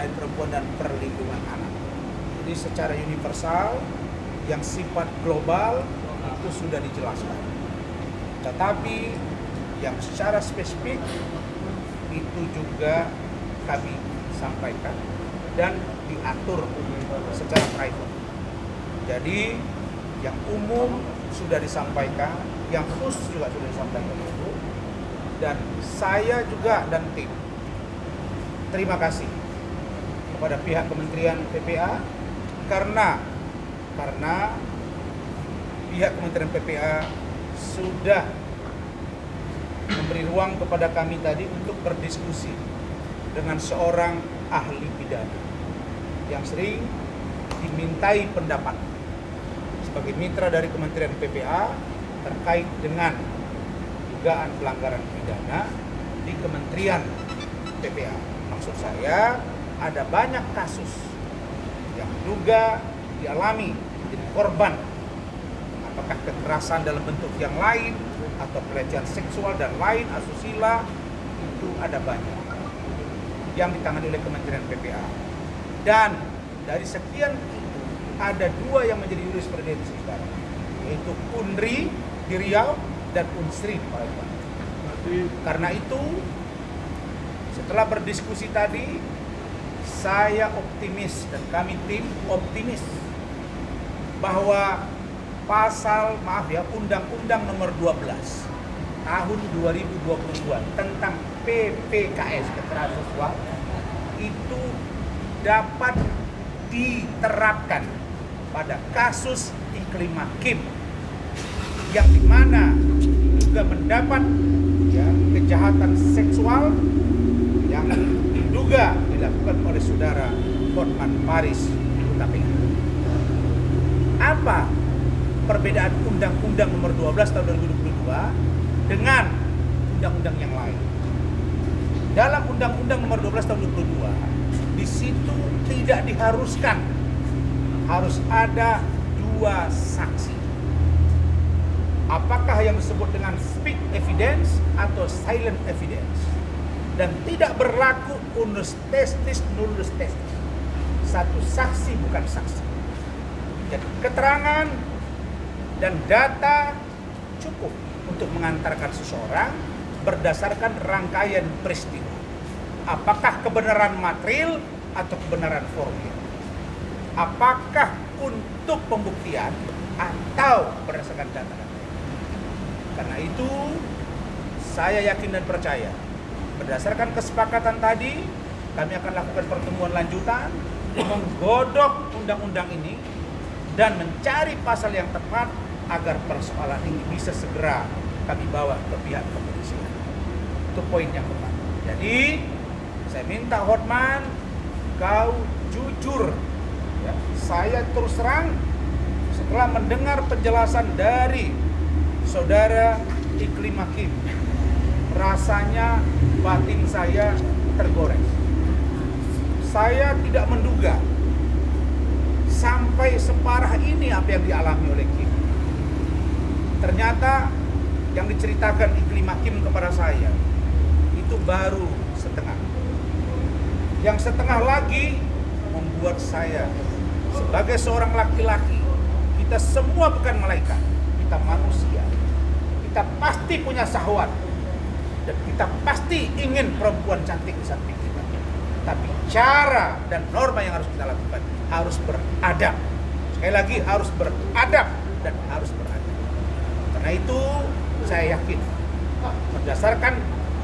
pemberdayaan perempuan dan perlindungan anak. Jadi secara universal, yang sifat global itu sudah dijelaskan. Tetapi yang secara spesifik itu juga kami sampaikan dan diatur secara private. Jadi yang umum sudah disampaikan, yang khusus juga sudah disampaikan itu. Dan saya juga dan tim terima kasih kepada pihak Kementerian PPA karena pihak Kementerian PPA sudah memberi ruang kepada kami tadi untuk berdiskusi dengan seorang ahli pidana yang sering dimintai pendapat sebagai mitra dari Kementerian PPA terkait dengan dugaan pelanggaran pidana di Kementerian PPA. Maksud saya, ada banyak kasus yang diduga dialami menjadi korban, apakah kekerasan dalam bentuk yang lain atau pelecehan seksual dan lain, asusila, itu ada banyak yang ditangani oleh Kementerian PPA. Dan dari sekian itu ada 2 yang menjadi jurisprudensi sekarang, yaitu UNRI di Riau dan UNSRI di Palembang. Karena itu, setelah berdiskusi tadi, saya optimis dan kami tim optimis bahwa Undang-Undang Nomor 12 Tahun 2022 tentang PPKS kekerasan seksual itu dapat diterapkan pada kasus Iklim Hakim yang dimana juga mendapat kejahatan seksual yang diduga dilakukan oleh saudara Hotman Paris KPK. Apa perbedaan Undang-Undang Nomor 12 Tahun 2022 dengan undang-undang yang lain? Dalam Undang-Undang Nomor 12 Tahun 2022 di situ tidak diharuskan harus ada 2 saksi. Apakah yang disebut dengan speak evidence atau silent evidence, dan tidak berlaku unus testis nullus testis, satu saksi bukan saksi. Jadi keterangan dan data cukup untuk mengantarkan seseorang berdasarkan rangkaian peristiwa. Apakah kebenaran material atau kebenaran formil? Apakah untuk pembuktian atau berdasarkan data? Karena itu saya yakin dan percaya berdasarkan kesepakatan tadi kami akan lakukan pertemuan lanjutan menggodok undang-undang ini dan mencari pasal yang tepat agar persoalan ini bisa segera kami bawa ke pihak kepolisian. Itu poin yang tepat. Jadi saya minta Hotman, kau jujur. Ya, saya terus terang setelah mendengar penjelasan dari saudara Iklim Hakim, rasanya batin saya tergores. Saya tidak menduga sampai separah ini apa yang dialami oleh Kim. Ternyata yang diceritakan Iklim Hakim kepada saya itu baru setengah. Yang setengah lagi membuat saya sebagai seorang laki-laki, kita semua bukan malaikat, kita manusia. Kita pasti punya syahwat dan kita pasti ingin perempuan cantik di samping kita. Tapi cara dan norma yang harus kita lakukan harus beradab. Sekali lagi harus beradab dan harus beradab. Karena itu saya yakin berdasarkan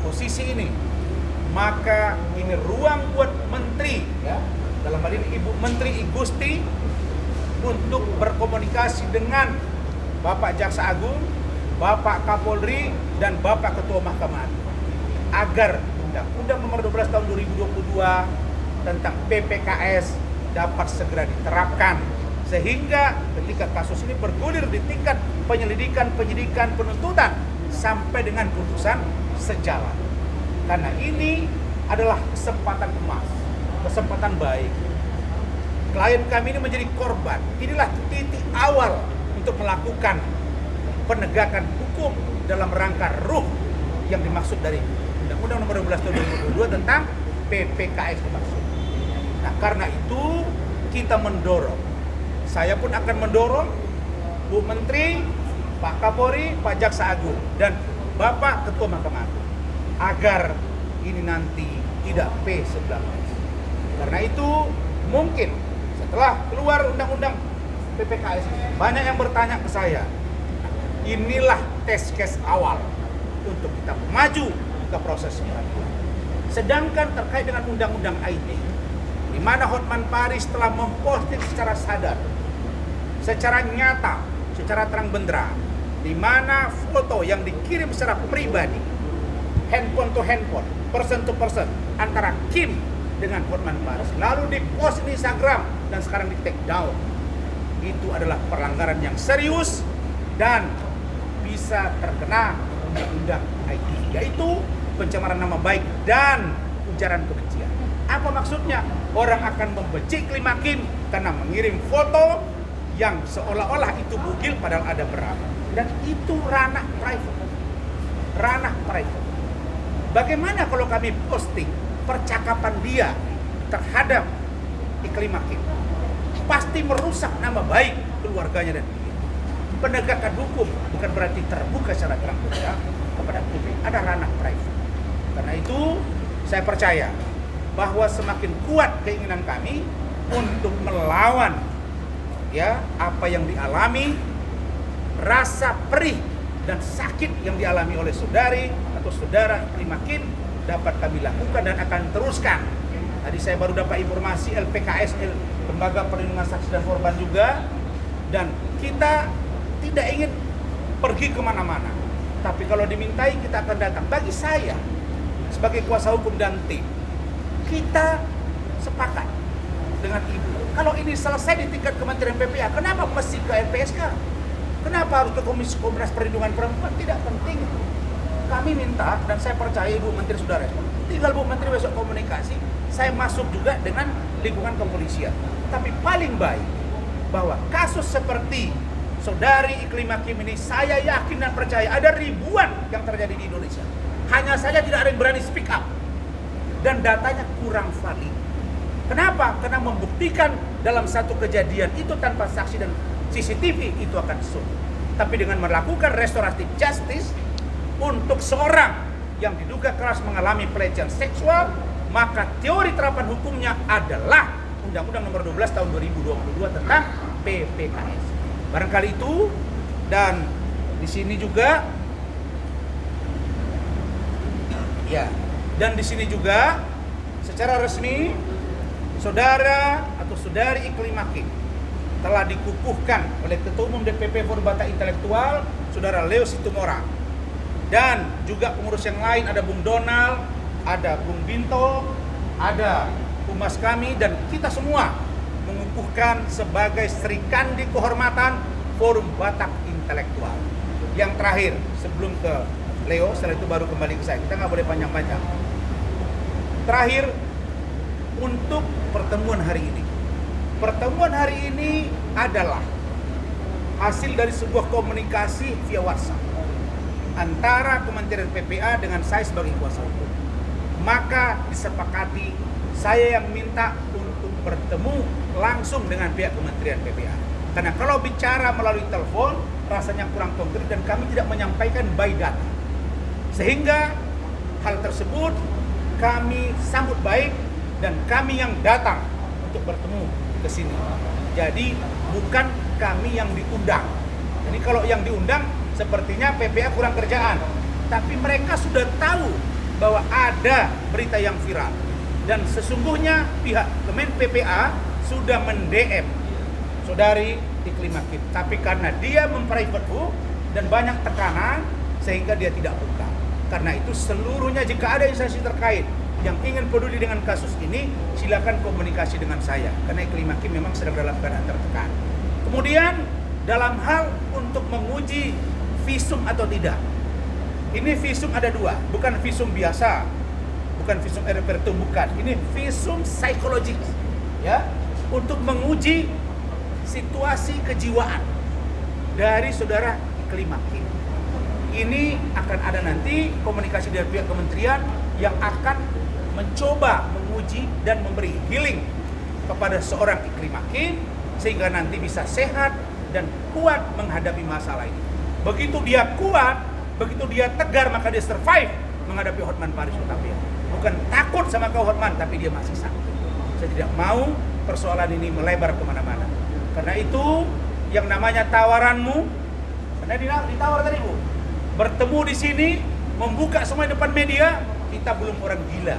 posisi ini, maka ini ruang buat menteri, ya, dalam hal ini Ibu Menteri Igusti, untuk berkomunikasi dengan Bapak Jaksa Agung, Bapak Kapolri, dan Bapak Ketua Mahkamah Agung agar Undang-Undang Nomor 12 Tahun 2022 tentang PPKS dapat segera diterapkan sehingga ketika kasus ini bergulir di tingkat penyelidikan, penyidikan, penuntutan sampai dengan putusan sejalan. Karena ini adalah kesempatan emas, kesempatan baik. Klien kami ini menjadi korban. Inilah titik awal untuk melakukan penegakan hukum dalam rangka ruh yang dimaksud dari Undang-Undang Nomor 12 Tahun 2022 tentang PPKS dimaksud. Karena itu kita mendorong, saya pun akan mendorong Bu Menteri, Pak Kapolri, Pak Jaksa Agung, dan Bapak Ketua Mahkamah Agung agar ini nanti tidak P19. Karena itu mungkin setelah keluar undang-undang PPKS, banyak yang bertanya ke saya, inilah test case awal untuk kita maju ke proses pengadilan. Sedangkan terkait dengan undang-undang IT, di mana Hotman Paris telah memposting secara sadar, secara nyata, secara terang benderang, di mana foto yang dikirim secara pribadi, handphone to handphone, person to person, antara Kim dengan Hotman Paris, lalu dipost di Instagram dan sekarang di take down. Itu adalah pelanggaran yang serius dan bisa terkena undang-undang IT, yaitu pencemaran nama baik dan ujaran kebencian. Apa maksudnya? Orang akan membenci Klim Hakim karena mengirim foto yang seolah-olah itu bugil padahal ada berapa. Dan itu ranah private. Ranah private. Bagaimana kalau kami posting percakapan dia terhadap Klim Hakim? Pasti merusak nama baik keluarganya dan dia. Penegakan hukum bukan berarti terbuka secara terang-terangan kepada publik. Ada ranah private. Karena itu saya percaya bahwa semakin kuat keinginan kami untuk melawan ya apa yang dialami, rasa perih dan sakit yang dialami oleh saudari atau saudara Klim Hakim dapat kami lakukan dan akan teruskan. Tadi saya baru dapat informasi LPKS, Lembaga Perlindungan Saksi dan Korban juga, dan kita tidak ingin pergi kemana-mana. Tapi kalau dimintai kita akan datang. Bagi saya sebagai kuasa hukum dan tim, kita sepakat dengan Ibu. Kalau ini selesai di tingkat Kementerian PPA, kenapa mesti ke LPSK? Kenapa harus ke Komnas Perlindungan Perempuan? Tidak penting. Kami minta, dan saya percaya Ibu Menteri sudah respon. Tinggal Bu Menteri besok komunikasi, saya masuk juga dengan lingkungan kepolisian. Tapi paling baik bahwa kasus seperti saudari Klim Hakim ini, saya yakin dan percaya ada ribuan yang terjadi di Indonesia. Hanya saja tidak ada yang berani speak up. Dan datanya kurang valid. Kenapa? Karena membuktikan dalam satu kejadian itu tanpa saksi dan CCTV itu akan sulit. Tapi dengan melakukan restoratif justice untuk seorang yang diduga keras mengalami pelecehan seksual, maka teori terapan hukumnya adalah Undang-Undang Nomor 12 Tahun 2022 tentang PPKS. Barangkali itu, dan di sini juga ya, dan di sini juga secara resmi saudara atau saudari Klim Hakim telah dikukuhkan oleh Ketua Umum DPP Forum Batak Intelektual, Saudara Leo Situmorang, dan juga pengurus yang lain, ada Bung Donald, ada Bung Binto, ada humas kami, dan kita semua mengukuhkan sebagai Sri Kandi Kehormatan Forum Batak Intelektual. Yang terakhir, sebelum ke Leo, setelah itu baru kembali ke saya. Kita nggak boleh panjang-panjang. Terakhir, untuk pertemuan hari ini. Pertemuan hari ini adalah hasil dari sebuah komunikasi via WhatsApp antara Kementerian PPA dengan saya sebagai kuasa hukum. Maka disepakati saya yang minta untuk bertemu langsung dengan pihak Kementerian PPA. Karena kalau bicara melalui telepon rasanya kurang konkret dan kami tidak menyampaikan by data. Sehingga hal tersebut kami sambut baik dan kami yang datang untuk bertemu ke sini. Jadi bukan kami yang diundang. Jadi kalau yang diundang sepertinya PPA kurang kerjaan. Tapi mereka sudah tahu bahwa ada berita yang viral. Dan sesungguhnya pihak Kemen PPA sudah men-DM saudari Klim Hakim. Tapi karena dia memprivate dan banyak tekanan sehingga dia tidak buka. Karena itu seluruhnya jika ada instansi terkait yang ingin peduli dengan kasus ini, silakan komunikasi dengan saya. Karena Klim Hakim memang sedang dalam keadaan tertekan. Kemudian dalam hal untuk menguji visum atau tidak. Ini visum ada dua, bukan visum biasa, bukan visum repertum, bukan. Ini visum psikologis, ya, untuk menguji situasi kejiwaan dari saudara Klim Hakim. Ini akan ada nanti komunikasi dari pihak kementerian yang akan mencoba menguji dan memberi healing kepada seorang Iklim Hakim sehingga nanti bisa sehat dan kuat menghadapi masalah ini. Begitu dia kuat, begitu dia tegar, maka dia survive menghadapi Hotman Paris Hutapea. Bukan takut sama kau Hotman, tapi dia masih sakit. Saya tidak mau persoalan ini melebar kemana-mana. Karena itu yang namanya tawaranmu, karena ditawar tadi Bu, bertemu di sini, membuka semua di depan media, kita belum orang gila.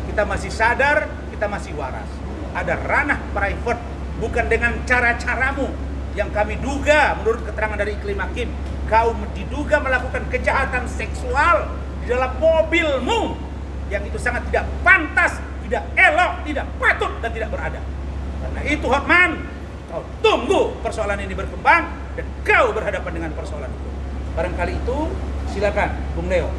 Kita masih sadar, kita masih waras. Ada ranah private, bukan dengan cara-caramu yang kami duga menurut keterangan dari Iklim Hakim, kau diduga melakukan kejahatan seksual di dalam mobilmu yang itu sangat tidak pantas, tidak elok, tidak patut dan tidak beradab. Karena itu Hotman, kau tunggu persoalan ini berkembang dan kau berhadapan dengan persoalan itu. Barangkali itu silakan Bung Leo.